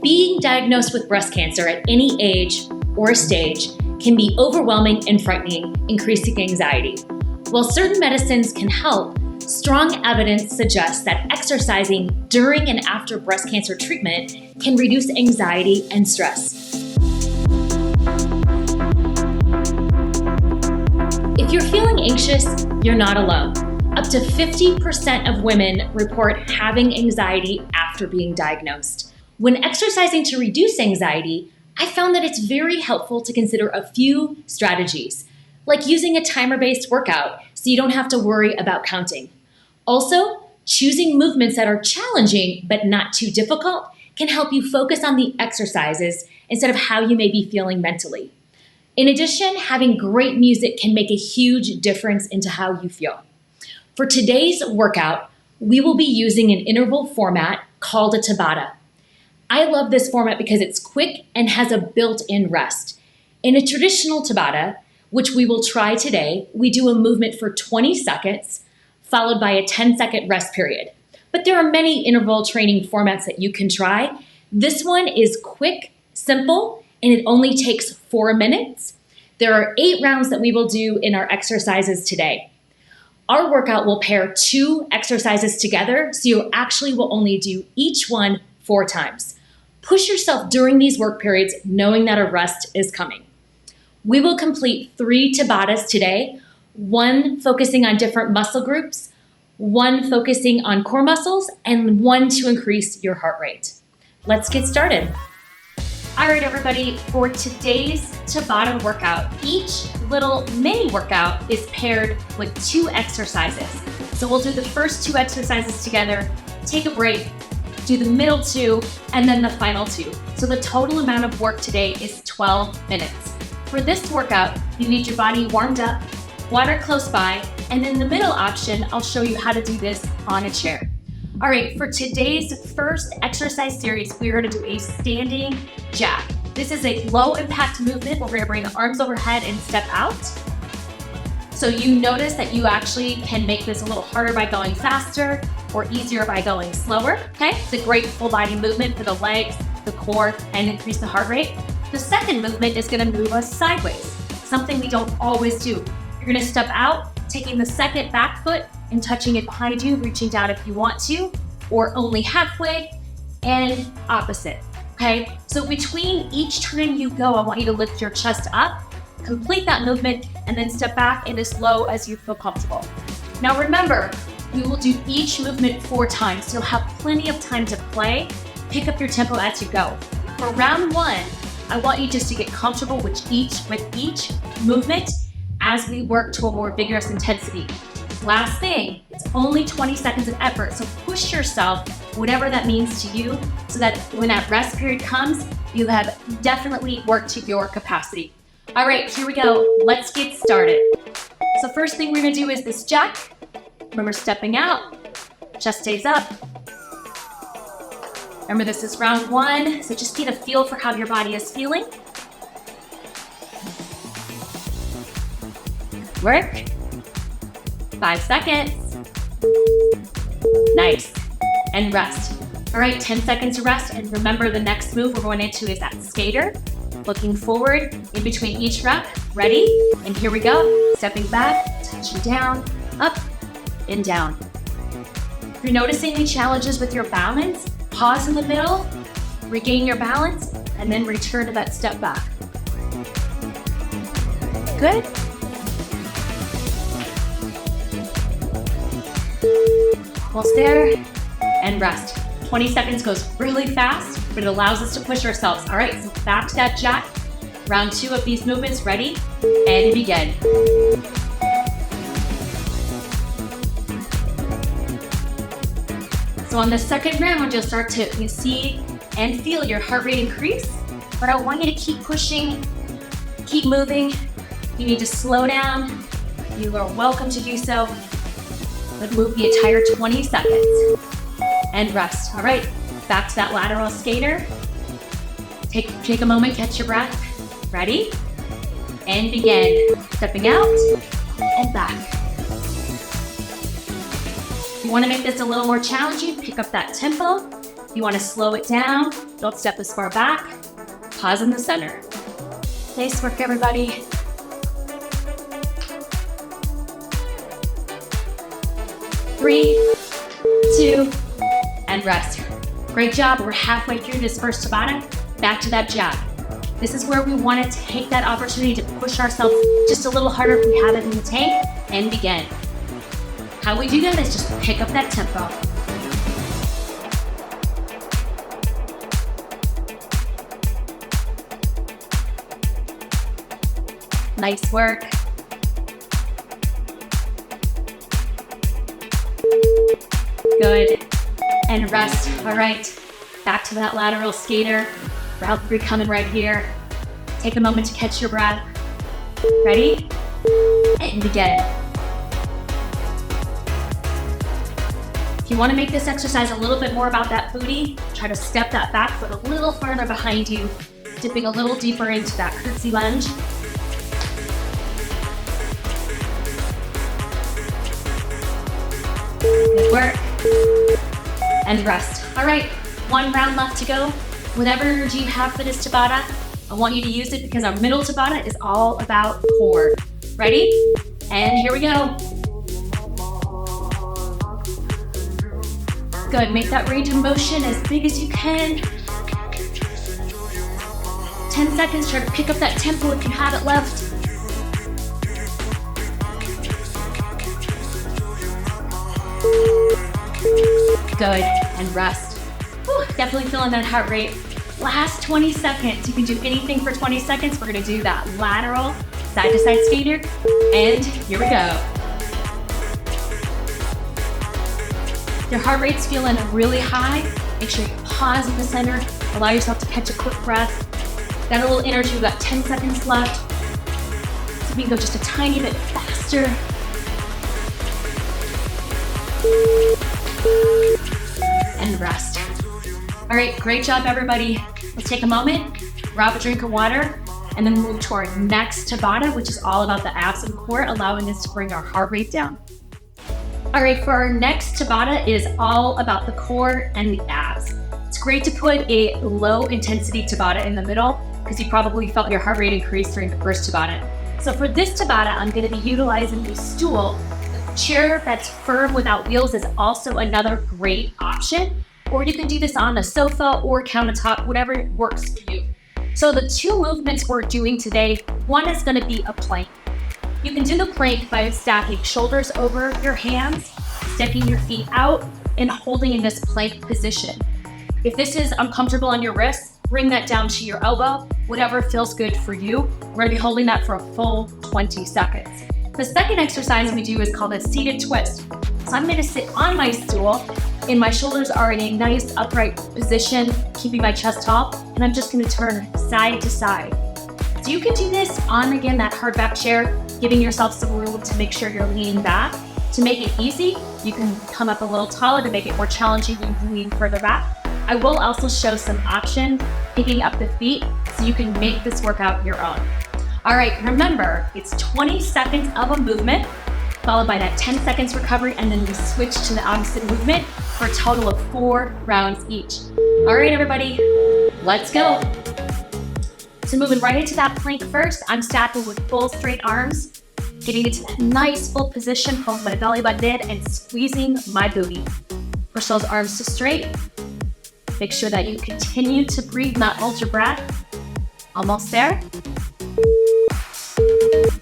Being diagnosed with breast cancer at any age or stage can be overwhelming and frightening, increasing anxiety. While certain medicines can help, strong evidence suggests that exercising during and after breast cancer treatment can reduce anxiety and stress. If you're feeling anxious, you're not alone. Up to 50% of women report having anxiety after being diagnosed. When exercising to reduce anxiety, I found that it's very helpful to consider a few strategies, like using a timer-based workout so you don't have to worry about counting. Also, choosing movements that are challenging but not too difficult can help you focus on the exercises instead of how you may be feeling mentally. In addition, having great music can make a huge difference into how you feel. For today's workout, we will be using an interval format called a Tabata. I love this format because it's quick and has a built-in rest. In a traditional Tabata, which we will try today, we do a movement for 20 seconds, followed by a 10-second rest period. But there are many interval training formats that you can try. This one is quick, simple, and it only takes 4 minutes. There are 8 rounds that we will do in our exercises today. Our workout will pair 2 exercises together, so you actually will only do each one 4 times. Push yourself during these work periods, knowing that a rest is coming. We will complete 3 Tabatas today, 1 focusing on different muscle groups, 1 focusing on core muscles, and 1 to increase your heart rate. Let's get started. All right, everybody, for today's Tabata workout, each little mini workout is paired with 2 exercises. So we'll do the first 2 exercises together, take a break, do the middle 2, and then the final 2. So the total amount of work today is 12 minutes. For this workout, you need your body warmed up, water close by, and in the middle option, I'll show you how to do this on a chair. All right, for today's first exercise series, we're gonna do a standing jack. This is a low impact movement where we're gonna bring the arms overhead and step out. So you notice that you actually can make this a little harder by going faster or easier by going slower, okay? It's a great full body movement for the legs, the core, and increase the heart rate. The second movement is gonna move us sideways, something we don't always do. You're gonna step out, taking the second back foot and touching it behind you, reaching down if you want to, or only halfway, and opposite, okay? So between each time you go, I want you to lift your chest up, complete that movement, and then step back and as low as you feel comfortable. Now remember, we will do each movement 4 times, so you'll have plenty of time to play. Pick up your tempo as you go. For round 1, I want you just to get comfortable with each movement as we work to a more vigorous intensity. Last thing, it's only 20 seconds of effort, so push yourself, whatever that means to you, so that when that rest period comes, you have definitely worked to your capacity. All right, here we go. Let's get started. So first thing we're gonna do is this jack. Remember stepping out, chest stays up. Remember this is round 1, so just get a feel for how your body is feeling. Work. 5 seconds. Nice. And rest. All right, 10 seconds to rest. And remember the next move we're going into is that skater. Looking forward in between each rep. Ready? And here we go. Stepping back, touching down, up, and down. If you're noticing any challenges with your balance, pause in the middle, regain your balance, and then return to that step back. Good. Almost there, and rest. 20 seconds goes really fast, but it allows us to push ourselves. All right, so back to that jack. Round 2 of these movements, ready, and begin. So on the second round, you'll start to see and feel your heart rate increase, but I want you to keep pushing, keep moving. You need to slow down. You are welcome to do so, but move the entire 20 seconds and rest. All right, back to that lateral skater. Take a moment, catch your breath. Ready? And begin. Stepping out and back. If you want to make this a little more challenging, pick up that tempo. If you want to slow it down, don't step this far back. Pause in the center. Nice work, everybody. 3, 2, and rest. Great job. We're halfway through this first Tabata. Back to that jab. This is where we want to take that opportunity to push ourselves just a little harder if we have it in the tank, and begin. How we do that is just pick up that tempo. Nice work. Good. And rest. All right. Back to that lateral skater. Round 3 coming right here. Take a moment to catch your breath. Ready? And begin. If you want to make this exercise a little bit more about that booty, try to step that back foot a little further behind you, dipping a little deeper into that curtsy lunge. Good work. And rest. All right, 1 round left to go. Whatever energy you have for this Tabata, I want you to use it because our middle Tabata is all about core. Ready? And here we go. Good, make that range of motion as big as you can. 10 seconds, try to pick up that tempo if you have it left. Good, and rest. Whew, definitely feeling that heart rate. Last 20 seconds. You can do anything for 20 seconds. We're gonna do that lateral side to side skater. And here we go. Your heart rate's feeling really high. Make sure you pause in the center. Allow yourself to catch a quick breath. Got a little energy, we've got 10 seconds left. So we can go just a tiny bit faster. And rest. All right, great job, everybody. Let's take a moment, grab a drink of water, and then move to our next Tabata, which is all about the abs and core, allowing us to bring our heart rate down. All right, for our next Tabata, it is all about the core and the abs. It's great to put a low intensity Tabata in the middle because you probably felt your heart rate increase during the first Tabata. So for this Tabata, I'm gonna be utilizing a stool. The chair that's firm without wheels is also another great option. Or you can do this on a sofa or countertop, whatever works for you. So the 2 movements we're doing today, one is gonna be a plank. You can do the plank by stacking shoulders over your hands, sticking your feet out, and holding in this plank position. If this is uncomfortable on your wrist, bring that down to your elbow, whatever feels good for you. We're gonna be holding that for a full 20 seconds. The second exercise we do is called a seated twist. So I'm gonna sit on my stool, and my shoulders are in a nice upright position, keeping my chest tall, and I'm just gonna turn side to side. So you can do this on, again, that hard back chair, giving yourself some room to make sure you're leaning back. To make it easy, you can come up a little taller. To make it more challenging, you can lean further back. I will also show some options, picking up the feet, so you can make this workout your own. All right, remember, it's 20 seconds of a movement, followed by that 10 seconds recovery, and then we switch to the opposite movement for a total of 4 rounds each. All right, everybody, let's go. So moving right into that plank first, I'm stacking with full straight arms, getting into that nice full position, holding my belly button in and squeezing my booty. Push those arms to straight. Make sure that you continue to breathe, not hold your breath. Almost there.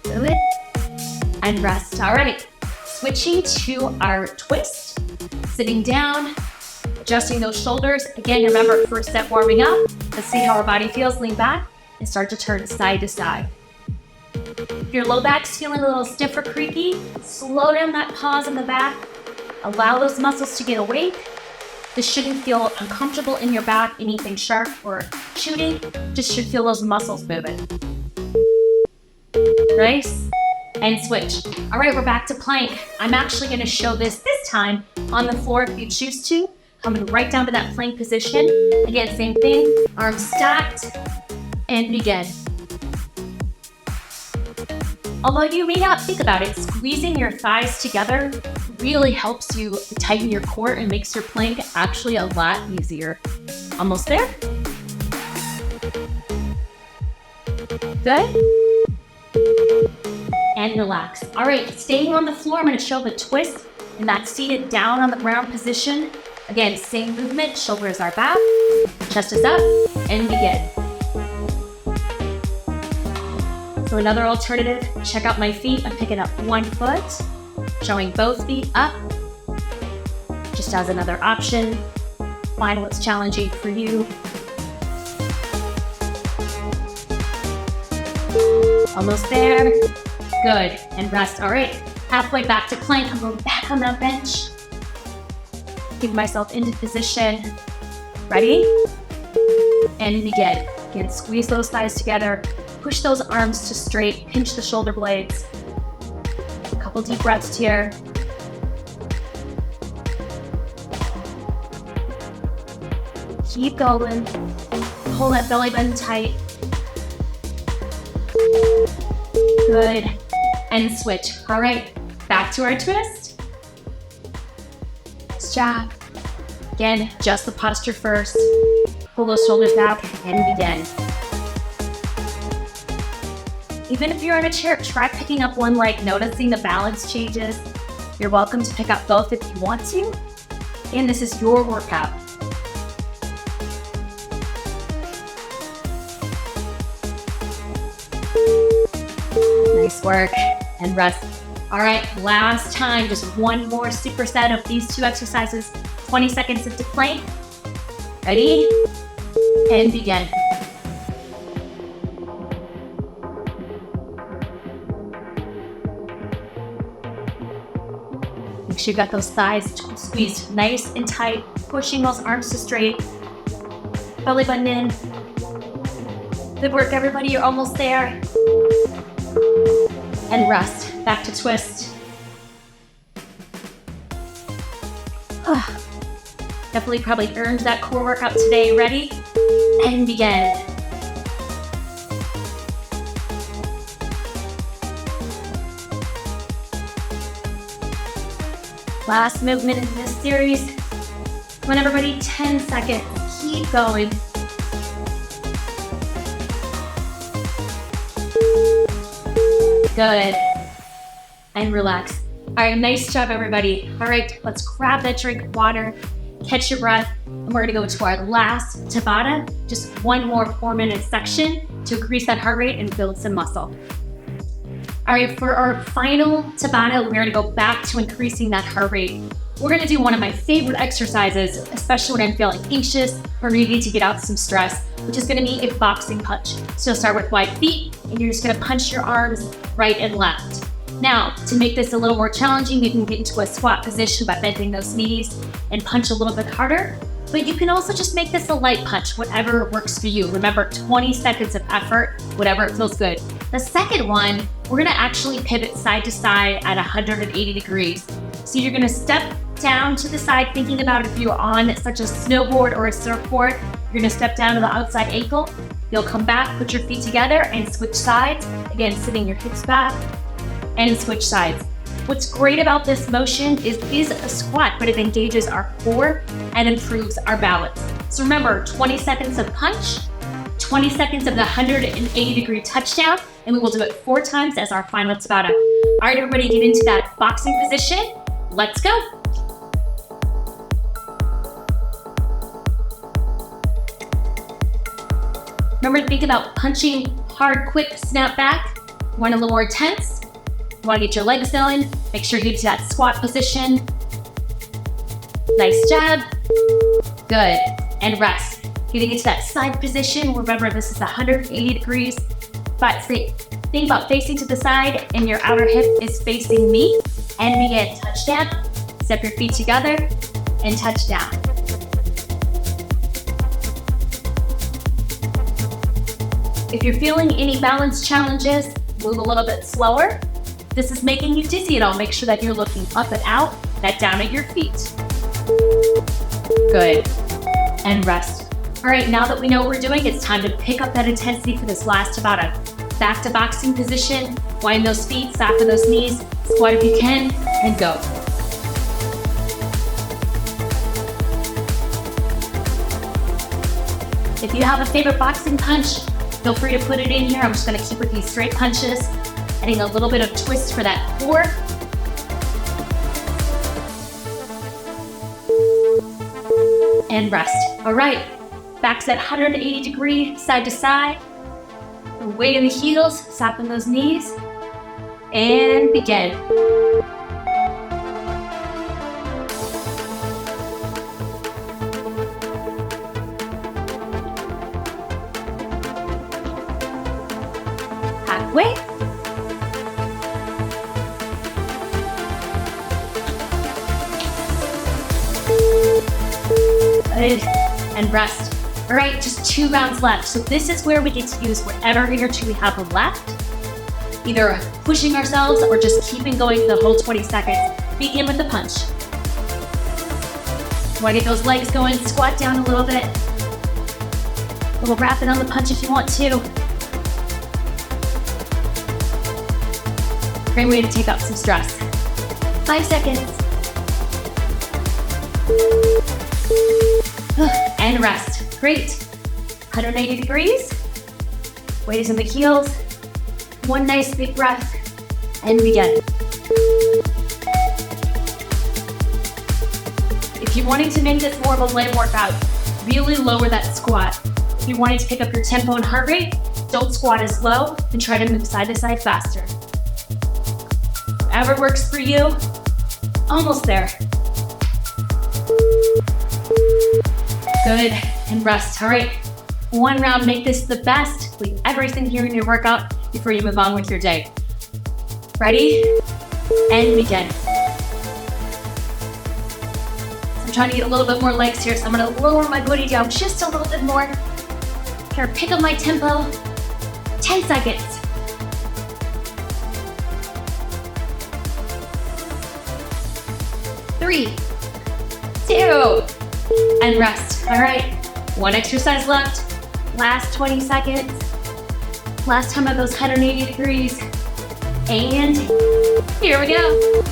Good. And rest. All right, switching to our twist. Sitting down, adjusting those shoulders. Again, remember, first step warming up. Let's see how our body feels. Lean back and start to turn side to side. If your low back's feeling a little stiff or creaky, slow down that pause in the back. Allow those muscles to get awake. This shouldn't feel uncomfortable in your back, anything sharp or shooting. Just should feel those muscles moving. Nice. And switch. All right, we're back to plank. I'm actually gonna show this time on the floor if you choose to. Coming right down to that plank position. Again, same thing, arms stacked, and begin. Although you may not think about it, squeezing your thighs together really helps you tighten your core and makes your plank actually a lot easier. Almost there. Good. And relax. All right, staying on the floor, I'm going to show the twist in that seated down on the ground position. Again, same movement, shoulders are back, chest is up, and begin. So another alternative, check out my feet. I'm picking up one foot, showing both feet up, just as another option. Find what's challenging for you. Almost there. Good, and rest. All right, halfway back to plank. I'm going back on that bench. Keep myself into position. Ready? And begin. Again, squeeze those thighs together. Push those arms to straight. Pinch the shoulder blades. A couple deep breaths here. Keep going. Hold that belly button tight. Good. And switch. All right, back to our twist. Nice job. Again, adjust the posture first. Pull those shoulders back and begin. Even if you're in a chair, try picking up one leg, noticing the balance changes. You're welcome to pick up both if you want to. And this is your workout. Nice work. And rest. All right, last time, just one more superset of these two exercises. 20 seconds into plank. Ready? And begin. Make sure you got those thighs squeezed nice and tight, pushing those arms to straight. Belly button in. Good work, everybody. You're almost there. And rest. Back to twist. Definitely probably earned that core workout today. Ready? And begin. Last movement in this series. Come on, everybody, 10 seconds. Keep going. Good. And relax. All right, nice job, everybody. All right, let's grab that drink of water, catch your breath, and we're gonna go to our last Tabata, just one more 4-minute section to increase that heart rate and build some muscle. All right, for our final Tabata, we're gonna go back to increasing that heart rate. We're gonna do one of my favorite exercises, especially when I'm feeling anxious or needing to get out some stress, which is gonna be a boxing punch. So start with wide feet, and you're just gonna punch your arms right and left. Now, to make this a little more challenging, you can get into a squat position by bending those knees and punch a little bit harder. But you can also just make this a light punch, whatever works for you. Remember, 20 seconds of effort, whatever feels good. The second one, we're gonna actually pivot side to side at 180 degrees. So you're gonna step down to the side, thinking about if you're on such a snowboard or a surfboard, you're gonna step down to the outside ankle. You'll come back, put your feet together and switch sides. Again, sitting your hips back and switch sides. What's great about this motion is it is a squat, but it engages our core and improves our balance. So remember, 20 seconds of punch, 20 seconds of the 180 degree touchdown, and we will do it 4 times as our final Tabata. All right, everybody, get into that boxing position. Let's go. Remember to think about punching hard, quick, snap back. You want a little more tense. You want to get your legs going. Make sure you get to that squat position. Nice job. Good. And rest. Getting into that side position. Remember, this is 180 degrees. But think about facing to the side, and your outer hip is facing me. And begin. Touchdown. Step your feet together and touch down. If you're feeling any balance challenges, move a little bit slower. If this is making you dizzy at all, make sure that you're looking up and out, not down at your feet. Good. And rest. All right, now that we know what we're doing, it's time to pick up that intensity for this last Tabata. Back to boxing position, wind those feet, soften those knees, squat if you can, and go. If you have a favorite boxing punch, feel free to put it in here. I'm just gonna keep with these straight punches, adding a little bit of twist for that core. And rest. All right, back's at 180 degree, side to side. Weight in the heels, soften those knees, and begin. Halfway. Good, and rest. All right, just 2 rounds left. So this is where we get to use whatever energy we have left, either pushing ourselves or just keeping going for the whole 20 seconds. Begin with the punch. Want to get those legs going, squat down a little bit. A little rapid on the punch if you want to. Great way to take out some stress. 5 seconds. And rest. Great. 180 degrees. Weight is in the heels. One nice big breath. And begin. If you're wanting to make this more of a leg workout, really lower that squat. If you're wanting to pick up your tempo and heart rate, don't squat as low and try to move side to side faster. Whatever works for you. Almost there. Good, and rest. All right, 1 round, make this the best. Leave everything here in your workout before you move on with your day. Ready? And begin. So I'm trying to get a little bit more legs here, so I'm gonna lower my booty down just a little bit more. Here, pick up my tempo. 10 seconds. 3, 2, and rest. All right, 1 exercise left. Last 20 seconds. Last time of those 180 degrees. And here we go.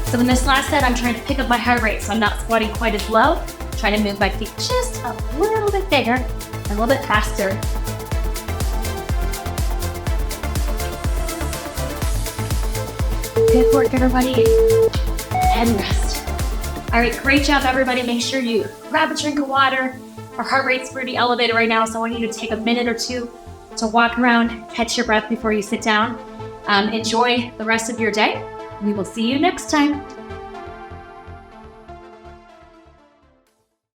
So in this last set, I'm trying to pick up my heart rate, so I'm not squatting quite as low. Trying to move my feet just a little bit bigger and a little bit faster. Good work, everybody. And rest. All right, great job, everybody. Make sure you grab a drink of water. Our heart rate's pretty elevated right now, so I want you to take a minute or two to walk around, catch your breath before you sit down. Enjoy the rest of your day. We will see you next time.